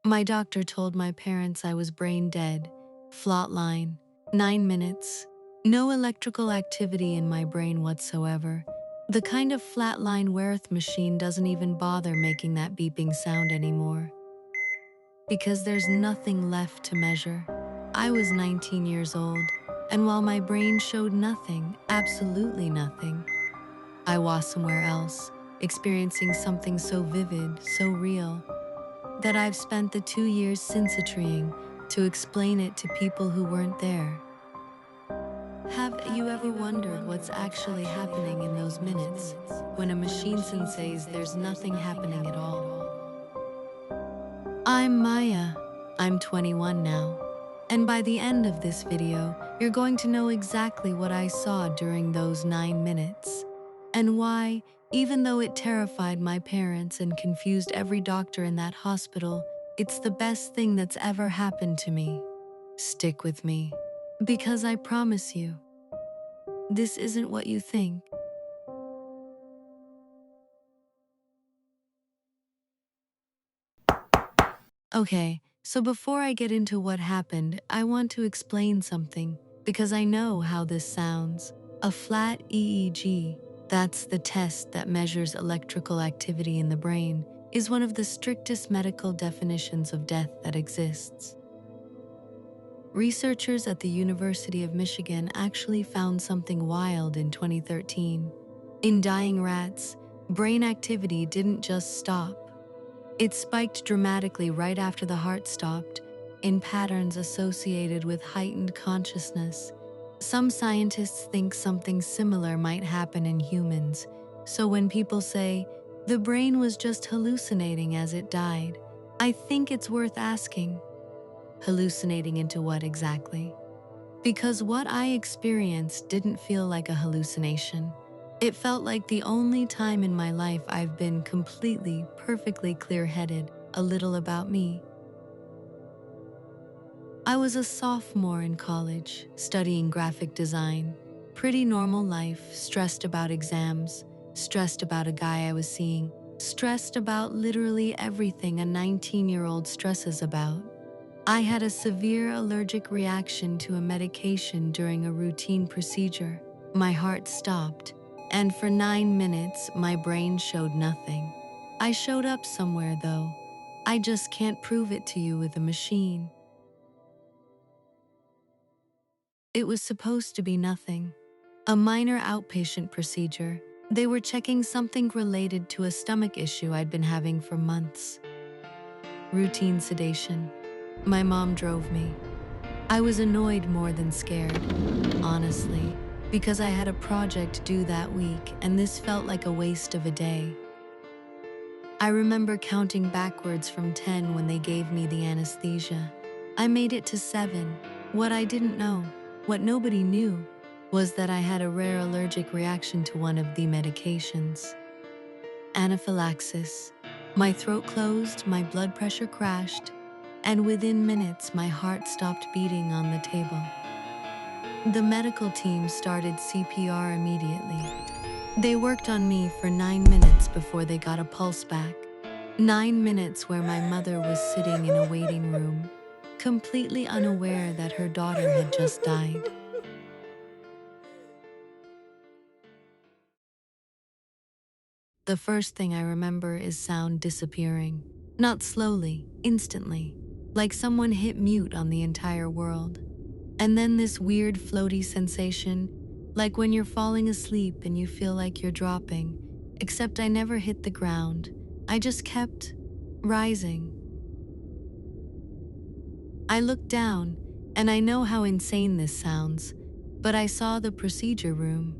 My doctor told my parents I was brain dead, flatline, 9 minutes, no electrical activity in my brain whatsoever. The kind of flatline where Earth machine doesn't even bother making that beeping sound anymore. Because there's nothing left to measure. I was 19 years old, and while my brain showed nothing, absolutely nothing, I was somewhere else, experiencing something so vivid, so real, that I've spent the 2 years since trying to explain it to people who weren't there. Have you ever wondered what's actually happening in those minutes when a machine says there's nothing happening at all? I'm Maya. I'm 21 now. And by the end of this video, you're going to know exactly what I saw during those 9 minutes. And why, even though it terrified my parents and confused every doctor in that hospital, it's the best thing that's ever happened to me. Stick with me. Because I promise you, this isn't what you think. Okay, so before I get into what happened, I want to explain something, because I know how this sounds. A flat EEG, that's the test that measures electrical activity in the brain, is one of the strictest medical definitions of death that exists. Researchers at the University of Michigan actually found something wild in 2013. In dying rats, brain activity didn't just stop. It spiked dramatically right after the heart stopped, in patterns associated with heightened consciousness. Some scientists think something similar might happen in humans, so when people say, the brain was just hallucinating as it died, I think it's worth asking, hallucinating into what exactly? Because what I experienced didn't feel like a hallucination. It felt like the only time in my life I've been completely, perfectly clear-headed. A little about me. I was a sophomore in college, studying graphic design. Pretty normal life, stressed about exams, stressed about a guy I was seeing, stressed about literally everything a 19-year-old stresses about. I had a severe allergic reaction to a medication during a routine procedure. My heart stopped, and for 9 minutes, my brain showed nothing. I showed up somewhere, though. I just can't prove it to you with a machine. It was supposed to be nothing. A minor outpatient procedure. They were checking something related to a stomach issue I'd been having for months. Routine sedation. My mom drove me. I was annoyed more than scared, honestly, because I had a project due that week and this felt like a waste of a day. I remember counting backwards from 10 when they gave me the anesthesia. I made it to 7. What I didn't know, what nobody knew, was that I had a rare allergic reaction to one of the medications. Anaphylaxis. My throat closed, my blood pressure crashed, and within minutes my heart stopped beating on the table. The medical team started CPR immediately. They worked on me for 9 minutes before they got a pulse back. 9 minutes where my mother was sitting in a waiting room, completely unaware that her daughter had just died. The first thing I remember is sound disappearing. Not slowly, instantly, like someone hit mute on the entire world. And then this weird floaty sensation, like when you're falling asleep and you feel like you're dropping, except I never hit the ground. I just kept rising. I looked down, and I know how insane this sounds, but I saw the procedure room.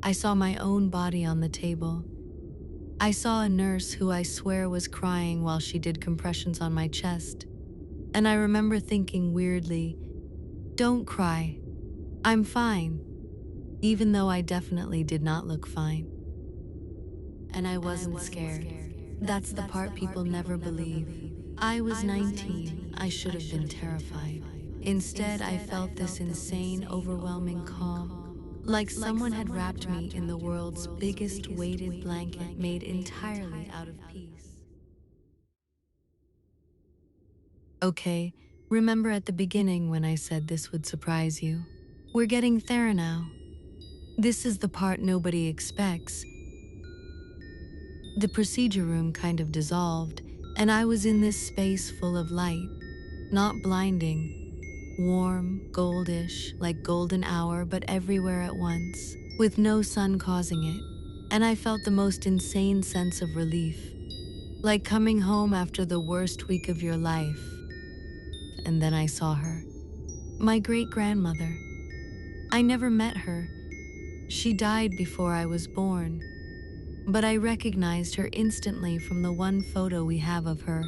I saw my own body on the table. I saw a nurse who I swear was crying while she did compressions on my chest. And I remember thinking weirdly, don't cry, I'm fine, even though I definitely did not look fine. And I wasn't scared. That's the part people never believe. I was 19, I should have been terrified. Instead, I felt this insane, overwhelming calm, like someone had wrapped me in the world's biggest weighted blanket made entirely out of peace. Okay, remember at the beginning when I said this would surprise you? We're getting there now. This is the part nobody expects. The procedure room kind of dissolved, and I was in this space full of light, not blinding, warm, goldish, like golden hour, but everywhere at once, with no sun causing it. And I felt the most insane sense of relief, like coming home after the worst week of your life. And then I saw her, my great-grandmother. I never met her. She died before I was born, but I recognized her instantly from the one photo we have of her,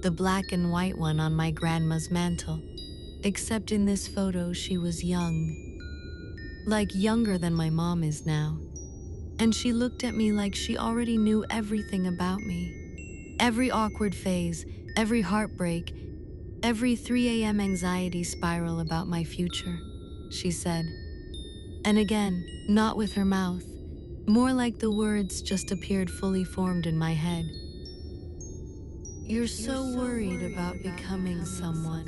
the black and white one on my grandma's mantle. Except in this photo, she was young, like younger than my mom is now. And she looked at me like she already knew everything about me. Every awkward phase, every heartbreak, every 3 a.m. anxiety spiral about my future, she said. And again, not with her mouth, more like the words just appeared fully formed in my head. You're so worried about becoming someone.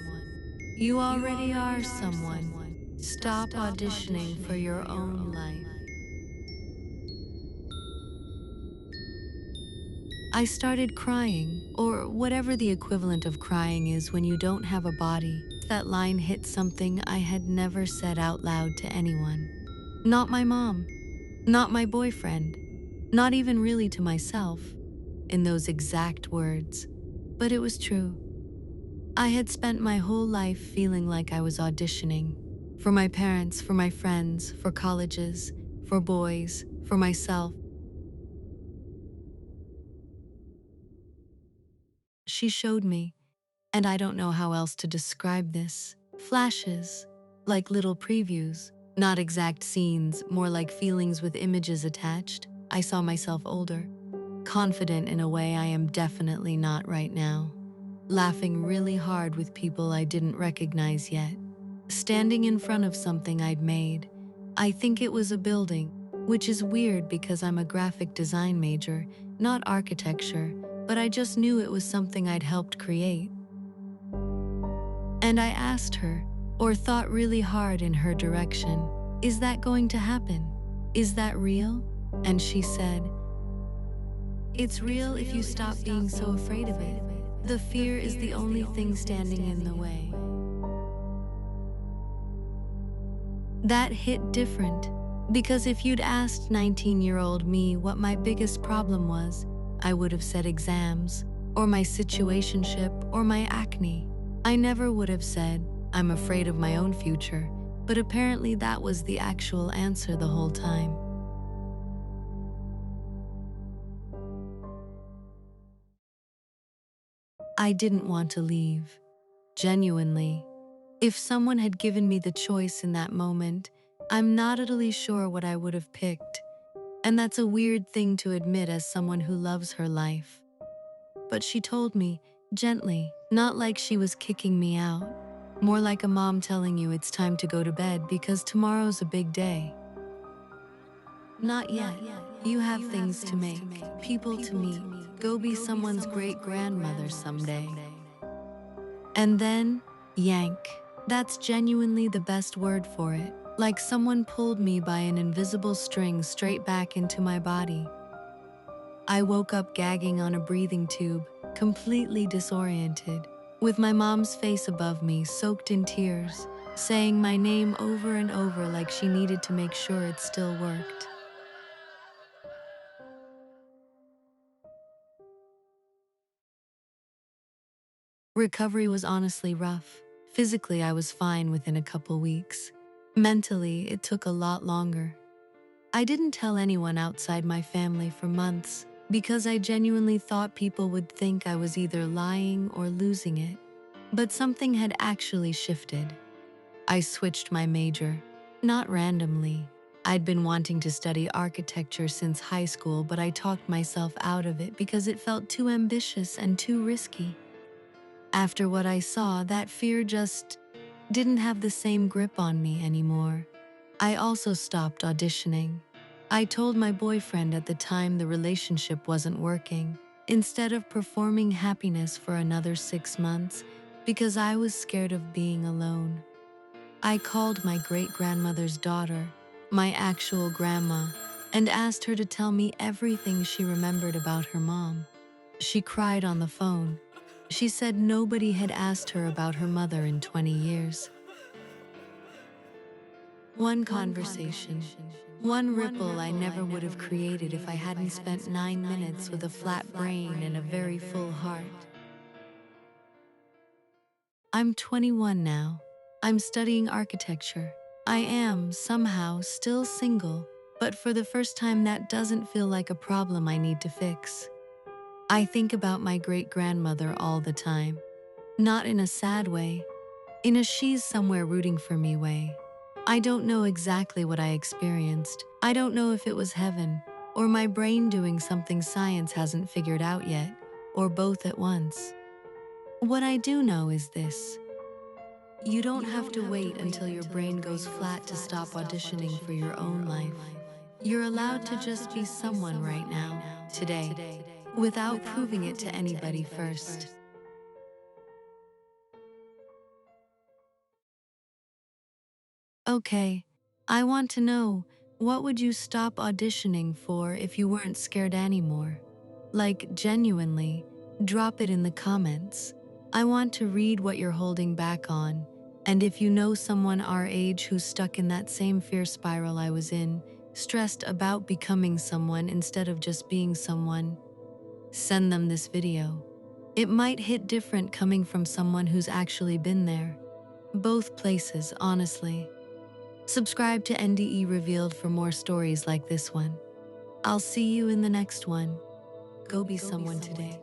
You already are someone. Stop auditioning for your own life. I started crying, or whatever the equivalent of crying is when you don't have a body. That line hit something I had never said out loud to anyone. Not my mom, not my boyfriend, not even really to myself, in those exact words. But it was true. I had spent my whole life feeling like I was auditioning. For my parents, for my friends, for colleges, for boys, for myself. She showed me, and I don't know how else to describe this. Flashes, like little previews, not exact scenes, more like feelings with images attached. I saw myself older, confident in a way I am definitely not right now, laughing really hard with people I didn't recognize yet, standing in front of something I'd made. I think it was a building, which is weird because I'm a graphic design major, not architecture, but I just knew it was something I'd helped create. And I asked her, or thought really hard in her direction, is that going to happen? Is that real? And she said, it's real if you stop being so afraid of it. The fear is the only thing standing in the way. That hit different, because if you'd asked 19-year-old me what my biggest problem was, I would have said exams, or my situationship, or my acne. I never would have said, I'm afraid of my own future, but apparently that was the actual answer the whole time. I didn't want to leave, genuinely. If someone had given me the choice in that moment, I'm not utterly sure what I would have picked. And that's a weird thing to admit as someone who loves her life. But she told me, gently, not like she was kicking me out, more like a mom telling you it's time to go to bed because tomorrow's a big day. Not yet. You have things to make, people to meet. Go be someone's great-grandmother someday. And then, yank. That's genuinely the best word for it. Like someone pulled me by an invisible string straight back into my body. I woke up gagging on a breathing tube, completely disoriented, with my mom's face above me, soaked in tears, saying my name over and over like she needed to make sure it still worked. Recovery was honestly rough. Physically, I was fine within a couple weeks. Mentally, it took a lot longer. I didn't tell anyone outside my family for months because I genuinely thought people would think I was either lying or losing it. But something had actually shifted. I switched my major, not randomly. I'd been wanting to study architecture since high school, but I talked myself out of it because it felt too ambitious and too risky. After what I saw, that fear just didn't have the same grip on me anymore. I also stopped auditioning. I told my boyfriend at the time the relationship wasn't working. Instead of performing happiness for another 6 months, because I was scared of being alone. I called my great-grandmother's daughter, my actual grandma, and asked her to tell me everything she remembered about her mom. She cried on the phone. She said nobody had asked her about her mother in 20 years. One conversation, one ripple I never would have created if I hadn't spent 9 minutes with a flat brain and a very full heart. I'm 21 now. I'm studying architecture. I am, somehow, still single, but for the first time that doesn't feel like a problem I need to fix. I think about my great-grandmother all the time. Not in a sad way, in a she's somewhere rooting for me way. I don't know exactly what I experienced. I don't know if it was heaven, or my brain doing something science hasn't figured out yet, or both at once. What I do know is this. You don't have to wait until your brain goes flat to stop auditioning for your own life. You're allowed to just be someone right now, today, without proving it to anybody first. Okay, I want to know, what would you stop auditioning for if you weren't scared anymore? Like, genuinely, drop it in the comments. I want to read what you're holding back on, and if you know someone our age who's stuck in that same fear spiral I was in, stressed about becoming someone instead of just being someone, send them this video. It might hit different coming from someone who's actually been there. Both places, honestly. Subscribe to NDE Revealed for more stories like this one. I'll see you in the next one. Go be someone today.